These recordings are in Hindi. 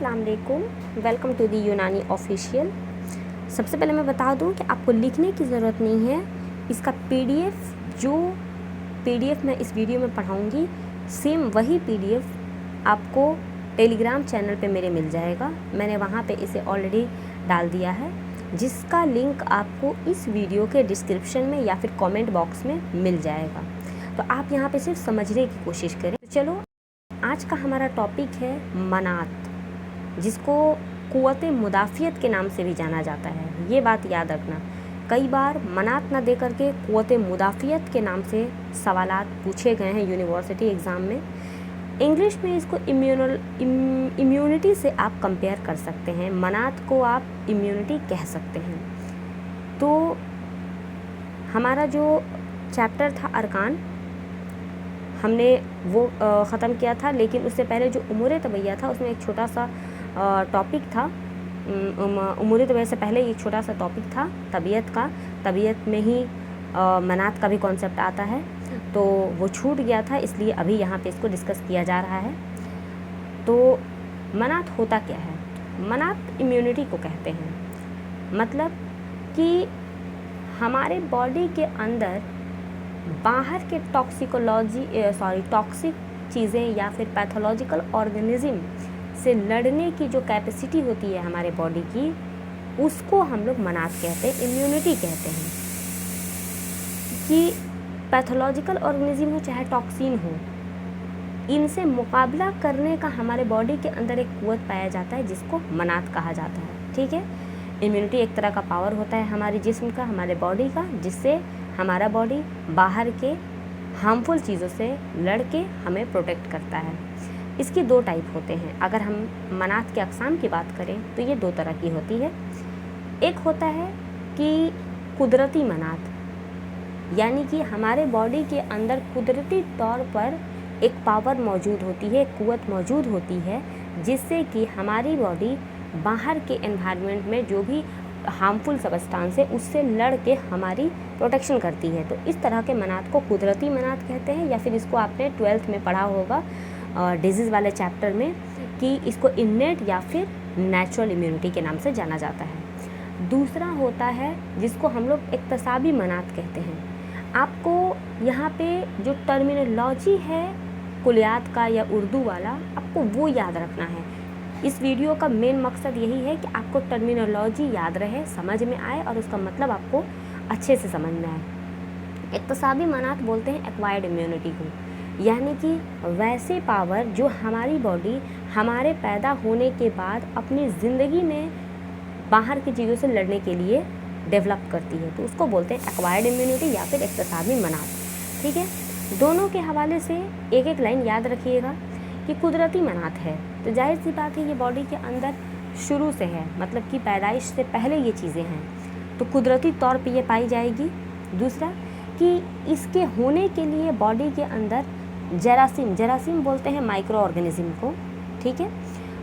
अस्सलाम वालेकुम, वेलकम टू दी यूनानी ऑफिशियल। सबसे पहले मैं बता दूं कि आपको लिखने की ज़रूरत नहीं है। इसका पीडीएफ मैं इस वीडियो में पढ़ाऊंगी, सेम वही पीडीएफ आपको टेलीग्राम चैनल पे मेरे मिल जाएगा। मैंने वहाँ पे इसे ऑलरेडी डाल दिया है, जिसका लिंक आपको इस वीडियो के डिस्क्रिप्शन में या फिर कमेंट बॉक्स में मिल जाएगा। तो आप यहाँ पे सिर्फ समझने की कोशिश करें। तो चलो, आज का हमारा टॉपिक है मनात, जिसको क़ुव्वत मुदाफ़ियत के नाम से भी जाना जाता है। ये बात याद रखना, कई बार मनात ना दे करके क़ुव्वत मुदाफ़ियत के नाम से सवालात पूछे गए हैं यूनिवर्सिटी एग्ज़ाम में। इंग्लिश में इसको इम्यूनिटी से आप कंपेयर कर सकते हैं। मनात को आप इम्यूनिटी कह सकते हैं। तो हमारा जो चैप्टर था अरकान, हमने वो ख़त्म किया था, लेकिन उससे पहले जो उमूर तबैया था उसमें एक छोटा सा टॉपिक था। उमूर तबैया से पहले एक छोटा सा टॉपिक था तबीयत का। तबीयत में ही मनात का भी कॉन्सेप्ट आता है, तो वो छूट गया था, इसलिए अभी यहाँ पे इसको डिस्कस किया जा रहा है। तो मनात होता क्या है? मनात इम्यूनिटी को कहते हैं। मतलब कि हमारे बॉडी के अंदर बाहर के टॉक्सिक चीज़ें या फिर पैथोलॉजिकल ऑर्गेनिज्म से लड़ने की जो कैपेसिटी होती है हमारे बॉडी की, उसको हम लोग मनात कहते हैं, इम्यूनिटी कहते हैं। कि पैथोलॉजिकल ऑर्गेनिज्म हो चाहे टॉक्सिन हो, इनसे मुकाबला करने का हमारे बॉडी के अंदर एक क़ुव्वत पाया जाता है, जिसको मनात कहा जाता है। ठीक है, इम्यूनिटी एक तरह का पावर होता है हमारे जिस्म का, हमारे बॉडी का, जिससे हमारा बॉडी बाहर के हार्मफुल चीज़ों से लड़ के हमें प्रोटेक्ट करता है। इसके दो टाइप होते हैं। अगर हम मनात के अक़साम की बात करें तो ये दो तरह की होती है। एक होता है कि कुदरती मनात, यानी कि हमारे बॉडी के अंदर कुदरती तौर पर एक पावर मौजूद होती है, एक क़ुव्वत मौजूद होती है, जिससे कि हमारी बॉडी बाहर के एनवायरनमेंट में जो भी हार्मफुल सब्सटेंस है उससे लड़ के हमारी प्रोटेक्शन करती है। तो इस तरह के मनात को कुदरती मनात कहते हैं, या फिर इसको आपने 12th में पढ़ा होगा डिजीज़ वाले चैप्टर में, कि इसको इन्नेट या फिर नेचुरल इम्यूनिटी के नाम से जाना जाता है। दूसरा होता है जिसको हम लोग इक्तसाबी मनात कहते हैं। आपको यहाँ पे जो टर्मिनोलॉजी है कुलियात का या उर्दू वाला, आपको वो याद रखना है। इस वीडियो का मेन मकसद यही है कि आपको टर्मिनोलॉजी याद रहे, समझ में आए और उसका मतलब आपको अच्छे से समझ में आए। इक्तसाबी मनात बोलते हैं एक्वायर्ड इम्यूनिटी को, यानी कि वैसे पावर जो हमारी बॉडी हमारे पैदा होने के बाद अपनी ज़िंदगी में बाहर की चीज़ों से लड़ने के लिए डेवलप करती है, तो उसको बोलते हैं एक्वायर्ड इम्यूनिटी या फिर इक्तसाबी मनात। ठीक है, दोनों के हवाले से एक एक लाइन याद रखिएगा। कि कुदरती मनात है तो जाहिर सी बात है ये बॉडी के अंदर शुरू से है, मतलब कि पैदाइश से पहले ये चीज़ें हैं, तो कुदरती तौर पे ये पाई जाएगी। दूसरा कि इसके होने के लिए बॉडी के अंदर जरासीम बोलते हैं माइक्रो ऑर्गेनिज्म को। ठीक है,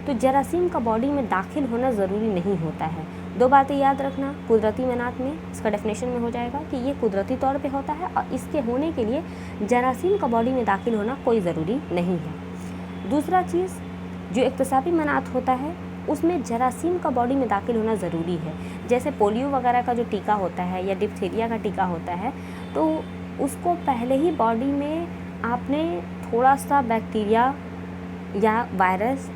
तो जरासीम का बॉडी में दाखिल होना ज़रूरी नहीं होता है। दो बातें याद रखना कुदरती मनात में, इसका डेफिनेशन में हो जाएगा कि ये कुदरती तौर पे होता है और इसके होने के लिए जरासीम का बॉडी में दाखिल होना कोई ज़रूरी नहीं है। दूसरा चीज़, जो इक्तसाबी मनात होता है उसमें जरासीम का बॉडी में दाखिल होना ज़रूरी है। जैसे पोलियो वगैरह का जो टीका होता है या डिप्थीरिया का टीका होता है, तो उसको पहले ही बॉडी में आपने थोड़ा सा बैक्टीरिया या वायरस,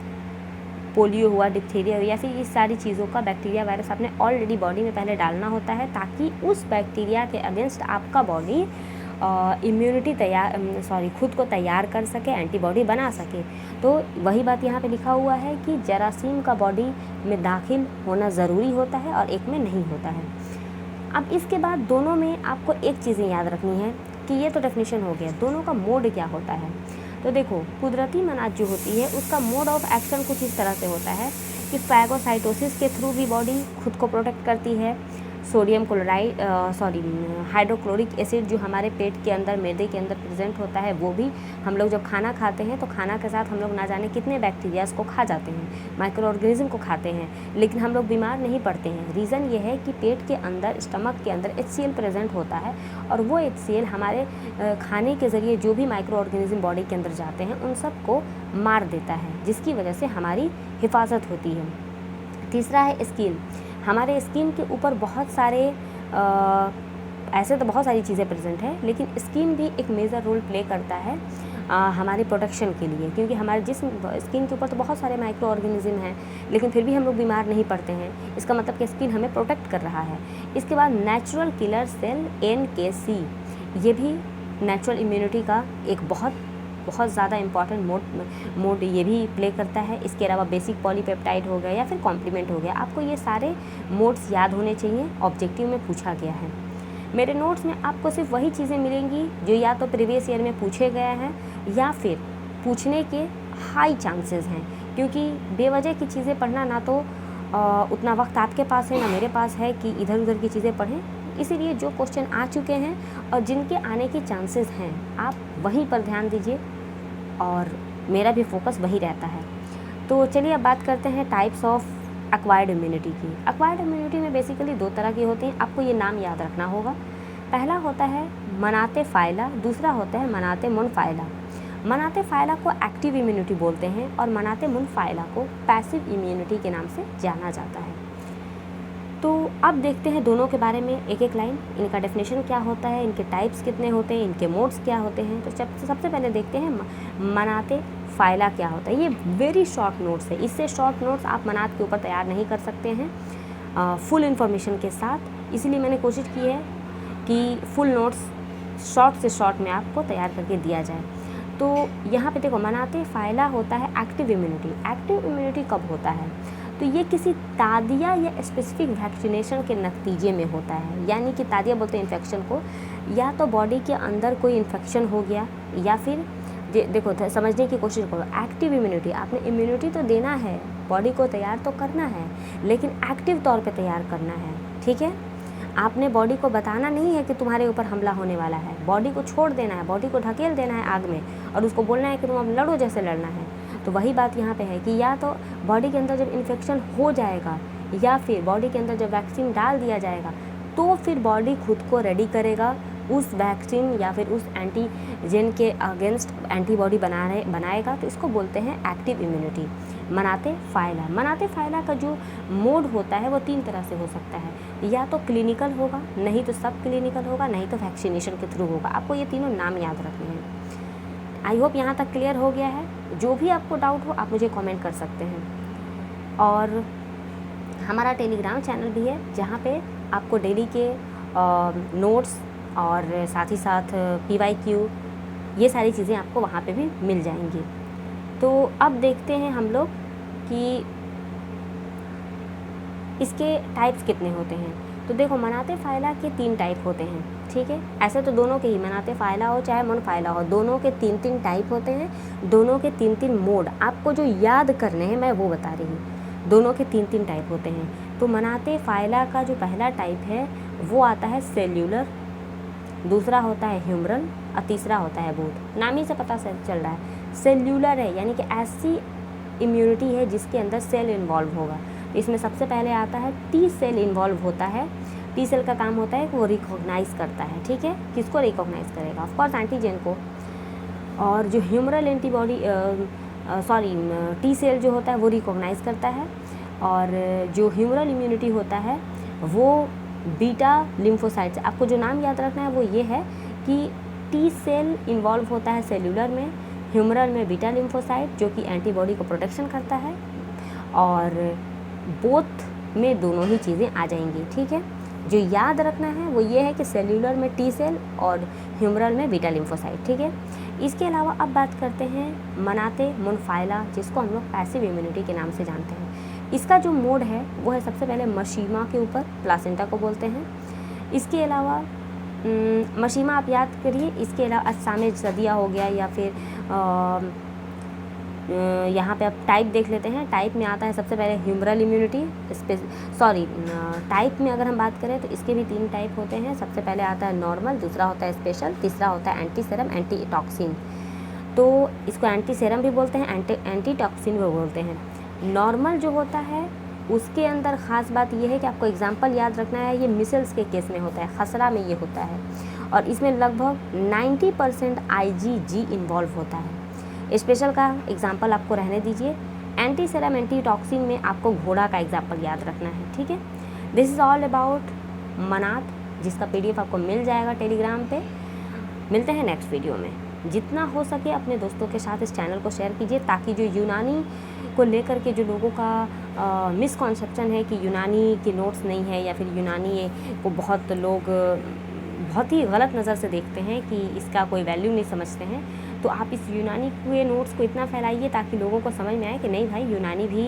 पोलियो हुआ, डिप्थीरिया या फिर इस सारी चीज़ों का बैक्टीरिया वायरस आपने ऑलरेडी बॉडी में पहले डालना होता है, ताकि उस बैक्टीरिया के अगेंस्ट आपका बॉडी इम्यूनिटी खुद को तैयार कर सके, एंटीबॉडी बना सके। तो वही बात यहाँ पे लिखा हुआ है कि जरासीम का बॉडी में दाखिल होना ज़रूरी होता है और एक में नहीं होता है। अब इसके बाद दोनों में आपको एक चीज़ें याद रखनी है कि ये तो डेफिनेशन हो गया, दोनों का मोड क्या होता है। तो देखो, कुदरती मनात जो होती है उसका मोड ऑफ एक्शन कुछ इस तरह से होता है कि फैगोसाइटोसिस के थ्रू भी बॉडी खुद को प्रोटेक्ट करती है, सोडियम क्लोराइड हाइड्रोक्लोरिक एसिड जो हमारे पेट के अंदर, मैदे के अंदर प्रेजेंट होता है, वो भी हम लोग जब खाना खाते हैं तो खाना के साथ हम लोग ना जाने कितने बैक्टीरियाज को खा जाते हैं, माइक्रो ऑर्गेनिज्म को खाते हैं, लेकिन हम लोग बीमार नहीं पड़ते हैं। रीज़न ये है कि पेट के अंदर, स्टमक के अंदर HCl प्रेजेंट होता है और वो HCl हमारे खाने के ज़रिए जो भी माइक्रो ऑर्गेनिज्म बॉडी के अंदर जाते हैं उन सब को मार देता है, जिसकी वजह से हमारी हिफाजत होती है। तीसरा है स्किन। हमारे स्किन के ऊपर बहुत सारे ऐसे तो बहुत सारी चीज़ें प्रेजेंट हैं, लेकिन स्किन भी एक मेजर रोल प्ले करता है हमारे प्रोटेक्शन के लिए, क्योंकि हमारे जिस्म, स्किन के ऊपर तो बहुत सारे माइक्रो ऑर्गेनिज्म हैं, लेकिन फिर भी हम लोग बीमार नहीं पड़ते हैं। इसका मतलब कि स्किन हमें प्रोटेक्ट कर रहा है। इसके बाद नेचुरल किलर सेल NKC, ये भी नेचुरल इम्यूनिटी का एक बहुत ज़्यादा इम्पॉर्टेंट मोड ये भी प्ले करता है। इसके अलावा बेसिक पॉलीपेप्टाइड हो गया या फिर कॉम्प्लीमेंट हो गया, आपको ये सारे मोड्स याद होने चाहिए, ऑब्जेक्टिव में पूछा गया है। मेरे नोट्स में आपको सिर्फ वही चीज़ें मिलेंगी जो या तो प्रीवियस ईयर में पूछे गए हैं या फिर पूछने के हाई चांसेस हैं, क्योंकि बेवजह की चीज़ें पढ़ना ना तो उतना वक्त आपके पास है ना मेरे पास है कि इधर उधर की चीज़ें पढ़ें। इसीलिए जो क्वेश्चन आ चुके हैं और जिनके आने के चांसेस हैं, आप वहीं पर ध्यान दीजिए और मेरा भी फोकस वही रहता है। तो चलिए अब बात करते हैं टाइप्स ऑफ एक्वायर्ड इम्यूनिटी की। एक्वायर्ड इम्यूनिटी में बेसिकली 2 तरह की होती हैं, आपको ये नाम याद रखना होगा। पहला होता है मनाते फ़ाइला, दूसरा होता है मनाते मुन फ़ाइला। मनाते फ़ाइला को एक्टिव इम्यूनिटी बोलते हैं और मनाते मुन फ़ाइला को पैसिव इम्यूनिटी के नाम से जाना जाता है। तो अब देखते हैं दोनों के बारे में एक एक लाइन, इनका डेफिनेशन क्या होता है, इनके टाइप्स कितने होते हैं, इनके मोड्स क्या होते हैं। तो सबसे पहले देखते हैं मनाते फ़ाइला क्या होता है। ये वेरी शॉर्ट नोट्स है, इससे शॉर्ट नोट्स आप मनात के ऊपर तैयार नहीं कर सकते हैं फुल इन्फॉर्मेशन के साथ, इसीलिए मैंने कोशिश की है कि फुल नोट्स शॉर्ट से शॉर्ट में आपको तैयार करके दिया जाए। तो यहाँ पे देखो, मनाते फ़ाइला होता है एक्टिव इम्यूनिटी। एक्टिव इम्यूनिटी कब होता है? तो ये किसी तादिया या स्पेसिफिक वैक्सीनेशन के नतीजे में होता है, यानी कि तादिया बोलते हैं इन्फेक्शन को, या तो बॉडी के अंदर कोई इन्फेक्शन हो गया या फिर देखो समझने की कोशिश करो। एक्टिव इम्यूनिटी, आपने इम्यूनिटी तो देना है, बॉडी को तैयार तो करना है, लेकिन एक्टिव तौर पे तैयार करना है, ठीक है। आपने बॉडी को बताना नहीं है कि तुम्हारे ऊपर हमला होने वाला है, बॉडी को छोड़ देना है, बॉडी को ढकेल देना है आग में और उसको बोलना है कि तुम अब लड़ो जैसे लड़ना है। तो वही बात यहाँ पे है कि या तो बॉडी के अंदर जब इन्फेक्शन हो जाएगा या फिर बॉडी के अंदर जब वैक्सीन डाल दिया जाएगा तो फिर बॉडी खुद को रेडी करेगा उस वैक्सीन या फिर उस एंटीजन के अगेंस्ट एंटीबॉडी बनाएगा। तो इसको बोलते हैं एक्टिव इम्यूनिटी, मनाते फ़ाइला। मनाते फ़ाइला का जो मोड होता है वो 3 तरह से हो सकता है, या तो क्लिनिकल होगा, नहीं तो सब क्लिनिकल होगा, नहीं तो वैक्सीनेशन के थ्रू होगा। आपको ये तीनों नाम याद रखने हैं। आई होप यहाँ तक क्लियर हो गया है। जो भी आपको डाउट हो आप मुझे कमेंट कर सकते हैं। और हमारा टेलीग्राम चैनल भी है जहाँ पे आपको डेली के नोट्स और साथ ही साथ PYQ ये सारी चीज़ें आपको वहाँ पे भी मिल जाएंगी। तो अब देखते हैं हम लोग कि इसके टाइप्स कितने होते हैं। तो देखो, मनाते फ़ाइला के 3 टाइप होते हैं, ठीक है। ऐसे तो दोनों के ही, मनाते फ़ाइला हो चाहे मुन फ़ाइला हो, दोनों के 3-3 टाइप होते हैं, दोनों के 3-3 मोड आपको जो याद करने हैं मैं वो बता रही हूँ। दोनों के 3-3 टाइप होते हैं। तो मनाते फ़ाइला का जो पहला टाइप है वो आता है सेल्यूलर, दूसरा होता है ह्यूमरल और तीसरा होता है बूथ। नाम ही से पता चल रहा है सेल्यूलर है, यानी कि ऐसी इम्यूनिटी है जिसके अंदर सेल इन्वॉल्व होगा। इसमें सबसे पहले आता है T सेल इन्वॉल्व होता है। T सेल का काम होता है कि वो रिकॉग्नाइज़ करता है, ठीक है। किसको रिकॉग्नाइज़ करेगा? ऑफ कोर्स एंटीजन को। और जो ह्यूमरल एंटीबॉडी T सेल जो होता है वो रिकॉग्नाइज़ करता है। और जो ह्यूमरल इम्यूनिटी होता है वो बीटा लिम्फोसाइट्स। आपको जो नाम याद रखना है वो ये है कि T सेल इन्वॉल्व होता है सेल्यूलर में, ह्यूमरल में बीटा लिम्फोसाइट जो कि एंटीबॉडी को प्रोटेक्शन करता है, और बोथ में दोनों ही चीज़ें आ जाएंगी, ठीक है। जो याद रखना है वो ये है कि सेल्यूलर में T सेल और ह्यूमरल में बीटा लिम्फोसाइट, ठीक है। इसके अलावा अब बात करते हैं मनाते मुन फ़ाइला, जिसको हम लोग पैसिव इम्यूनिटी के नाम से जानते हैं। इसका जो मोड है वो है सबसे पहले मशीमा के ऊपर, प्लासेंटा को बोलते हैं। इसके अलावा मशीमा आप याद करिए, इसके अलावा असामे सदिया हो गया या फिर यहाँ पे अब टाइप देख लेते हैं। टाइप में आता है सबसे पहले ह्यूमरल इम्यूनिटी, टाइप में अगर हम बात करें तो इसके भी 3 टाइप होते हैं। सबसे पहले आता है नॉर्मल, दूसरा होता है स्पेशल, तीसरा होता है एंटी सेरम एंटी टॉक्सिन। तो इसको एंटी सेरम भी बोलते हैं, एंटी टॉक्सिन भी बोलते हैं। नॉर्मल जो होता है उसके अंदर ख़ास बात यह है कि आपको एग्जाम्पल याद रखना है, ये मिसल्स के केस में होता है, खसरा में ये होता है, और इसमें लगभग 90% IgG इन्वॉल्व होता है। स्पेशल का एग्जाम्पल आपको रहने दीजिए। एंटी सेरम एंटी टॉक्सिन में आपको घोड़ा का एग्जाम्पल याद रखना है, ठीक है। दिस इज़ ऑल अबाउट मनात, जिसका PDF आपको मिल जाएगा टेलीग्राम पे। मिलते हैं नेक्स्ट वीडियो में। जितना हो सके अपने दोस्तों के साथ इस चैनल को शेयर कीजिए, ताकि जो यूनानी को लेकर के जो लोगों का मिसकॉन्सेप्शन है कि यूनानी की नोट्स नहीं है, या फिर यूनानी को बहुत लोग बहुत ही गलत नज़र से देखते हैं कि इसका कोई वैल्यू नहीं समझते हैं, तो आप इस यूनानी के नोट्स को इतना फैलाइए ताकि लोगों को समझ में आए कि नहीं भाई, यूनानी भी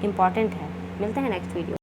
इम्पॉर्टेंट है। मिलते हैं नेक्स्ट वीडियो।